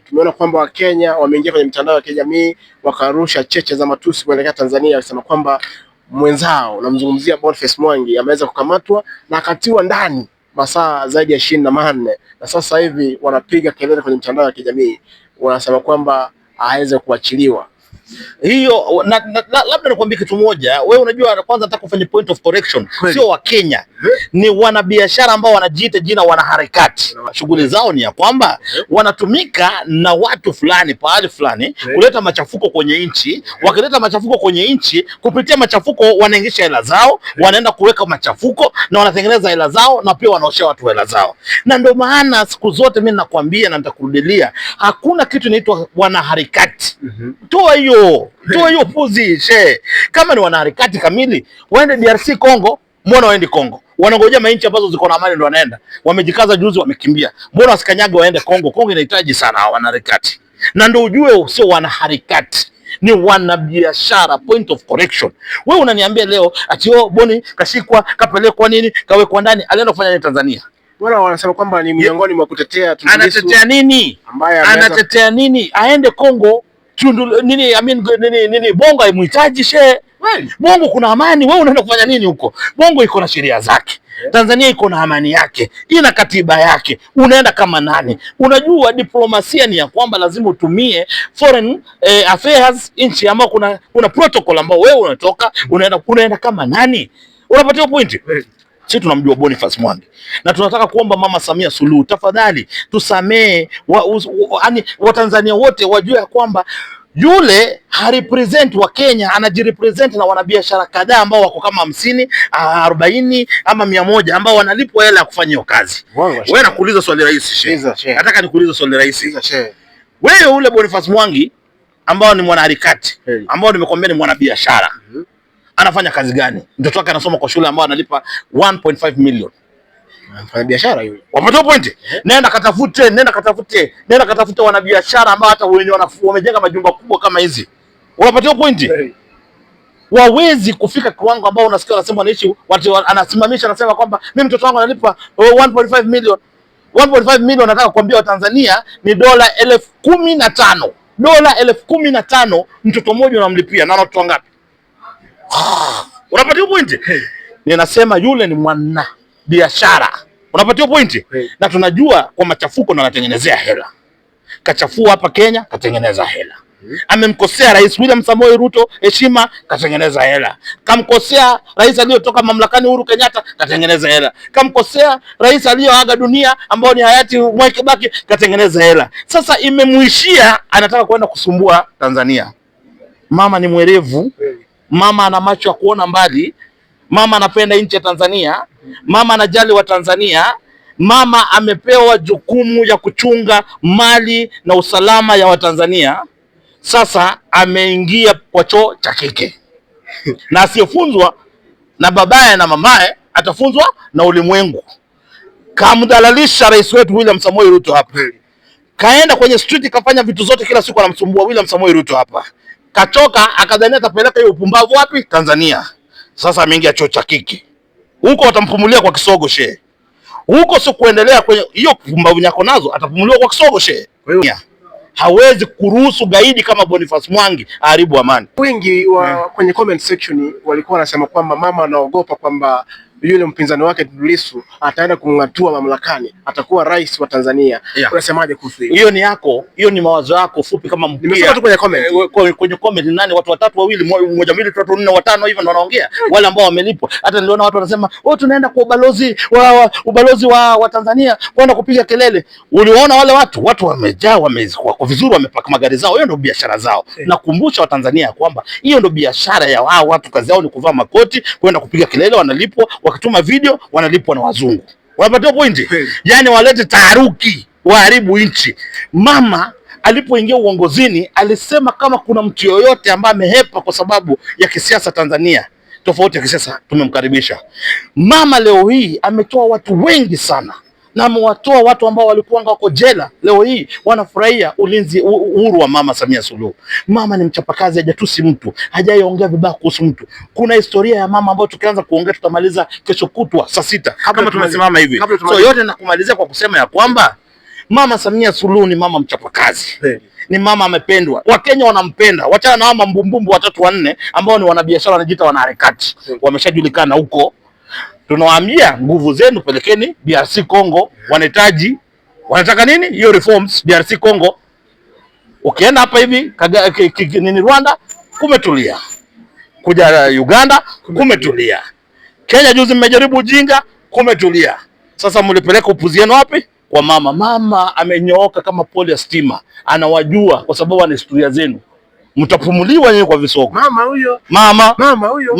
tumeona kwamba Wakenya wameingia kwenye mitandao ya kijamii wakarusha cheche za matusi kuelekea Tanzania, wakisema kwamba mwenzao, namzungumzia Boniface Mwangi, ameweza kukamatwa na akatiwa ndani masaa zaidi ya 24 na sasa hivi wanapiga kelele kwenye mitandao ya kijamii, wanasema kwamba aweze kuachiliwa. Hiyo labda nikwambie kitu moja. Wewe unajua, kwanza nataka kufanya point of correction. Sio wa Kenya, ni wanabiashara ambao wanajiita jina wanaharakati. Shughuli zao ni ya kwamba wanatumika na watu fulani pahali fulani kuleta machafuko kwenye nchi. Wakileta machafuko kwenye nchi, kupitia machafuko wanaingisha hela zao, wanaenda kuweka machafuko na wanatengeneza hela zao, na pia wanaoshia watu hela zao. Na ndio maana siku zote mimi nakwambia na nitakurudilia, hakuna kitu inaitwa wanaharakati. Toa hiyo puzi she. Kama ni wanaharakati kamili, waende DRC Congo. Mbona waende Congo? Wanangojea mainchi ambazo ziko na amani ndio wanaenda. Wamejikaza juzi wamekimbia. Mbona wasikanyaga waende Congo? Kongo inahitaji sana wanaharakati. Na ndio ujue sio wanaharakati, ni wanabiashara. Point of correction. Wewe unaniambia leo ati Boni kashikwa, kapelekwa nini, kawekwa ndani, alienda kufanya nini Tanzania? Bwana wanasema kwamba ni miongoni mwa kutetea Tundu Lissu. Anatetea nini? Anatetea nini? Aende Congo. Tundu nini Bongo haimhitaji she. Bongo kuna amani, wewe unaenda kufanya nini huko? Bongo iko na sheria zake. Tanzania iko na amani yake, ina katiba yake. Unaenda kama nani? Unajua diplomasia ni ya kwamba lazima utumie foreign affairs, nchi ambao kuna protocol ambao wewe unatoka unaenda kama nani? Unapata point? Sisi tunamjua Boniface Mwangi na tunataka kuomba Mama Samia Suluhu, tafadhali tusamee Watanzania wote wajue ya kwamba yule harepresent wa Kenya, anajirepresent na wanabiashara kadhaa ambao wako kama 50, 40 ama 100 ambao wanalipwa hela ya kufanya hiyo kazi. Wewe nakuuliza swali rahisi nataka nikuulize swali rahisi wewe, ule Boniface Mwangi ambao ni mwanaharakati, ambao nimekwambia ni mwanabiashara, anafanya kazi gani? Mtoto wake anasoma kwa shule ambao analipa 1.5 million. Anafanya biashara yule. Wapata point? Nenda katafute wanabiashara ambao hata wenyewe wamejenga majumba kubwa kama hizi. Unapata point? Wawezi kufika kiwango ambao unasikia wanasema wanaishi, watu anasimamisha anasema kwamba mimi mtoto wangu analipa 1.5 million. 1.5 million nataka kuambia Watanzania ni dola 15,000. Dola 15,000 mtoto mmoja unamlipia, na watoto wangapi? Unapatia point? Ninasema yule ni mwana biashara. Unapatia point? Na tunajua kwa machafuko na anatengenezea hela. Kachafua hapa Kenya, katengeneza hela. Amemkosea Rais William Samoei Ruto heshima, katengeneza hela. Kamkosea rais aliyotoka mamlakani Uhuru Kenyatta, katengeneza hela. Kamkosea rais aliyoaga dunia ambao ni hayati Mwai Kibaki, katengeneza hela. Sasa imemuishia, anataka kwenda kusumbua Tanzania. Mama ni mwerevu. Mama ana macho ya kuona mbali. Mama anapenda nchi ya Tanzania. Mama anajali wa Tanzania. Mama amepewa jukumu ya kuchunga mali na usalama ya Watanzania. Sasa ameingia kwa choo cha kike. Na asiyofunzwa na babaye na mamaye, atafunzwa na ulimwengu. Kamdhalalisha rais wetu William Samoei Ruto hapa. Kaenda kwenye street kafanya vitu zote, kila siku anamsumbua William Samoei Ruto hapa. Kachoka akadhania atapeleka hiyo upumbavu wapi? Tanzania. Sasa ameingia choo cha kike. Huko watampumulia kwa kisogo she. Huko sio kuendelea kwenye hiyo upumbavu nyako nazo, atapumuliwa kwa kisogo she. Kwa hiyo hawezi kuruhusu gaidi kama Boniface Mwangi aharibu amani. Wengi kwenye comment section walikuwa wanasema kwamba mama anaogopa kwamba yule mpinzani wake Tundu Lissu ataenda kumng'atua mamlakani, atakuwa rais wa Tanzania. Unasemaje kuhusu hiyo? Hiyo ni yako, hiyo ni mawazo yako fupi kama mpia. Nimesema tu kwenye comment. Kwenye comment nani watu watatu wawili, moja mbili tatu nne watano hivyo ndio wanaongea. Wale ambao wamelipwa. Hata niliona watu wanasema, tunaenda kwa ubalozi wa Tanzania kwenda kupiga kelele." Uliona wale watu wamejaa, wako vizuri, wamepaka magari zao. Hiyo ndio biashara zao. Nakumbusha Watanzania kwamba hiyo ndio biashara ya wao. Watu kazi yao ni kuvaa makoti, kwenda kupiga kelele, wanalipwa. Wakituma video wanalipwa na wazungu. Unapata point? Yaani walete taharuki, waharibu nchi. Mama alipoingia uongozini alisema kama kuna mtu yoyote ambaye amehepa kwa sababu ya kisiasa Tanzania, tofauti ya kisiasa, tumemkaribisha. Mama leo hii ametoa watu wengi sana, na amewatoa watu ambao walikuwa wako jela. Leo hii wanafurahia ulinzi, uhuru wa Mama Samia Suluhu. Mama ni mchapakazi, hajatusi mtu, hajaiongea vibaya kuhusu mtu. Kuna historia ya mama ambayo tukianza kuongea tutamaliza kesho kutwa saa 6 kama tumesimama hivi. So yote nakumalizia kwa kusema ya kwamba Mama Samia Suluhu ni mama mchapakazi. Kweli. Ni mama amependwa. Wakenya wanampenda. Wachana na mama mbumbumbu watatu wanne ambao ni wanabiashara wanajiita wanaharakati. Wameshajulikana huko. Tunawaambia nguvu zenu pelekeni DRC Congo, wanataka nini? Hiyo reforms DRC Congo. Ukienda hapa hivi nini Rwanda kumetulia. Kuja Uganda kumetulia. Kenya juzi mmejaribu ujinga kumetulia. Sasa mlipeleka upuzi wenu wapi? Kwa mama. Mama amenyooka kama poli ya stima. Anawajua kwa sababu ana historia zenu. Mtapumuliwa nyinyi kwa visoko. Mama huyo. Mama huyo.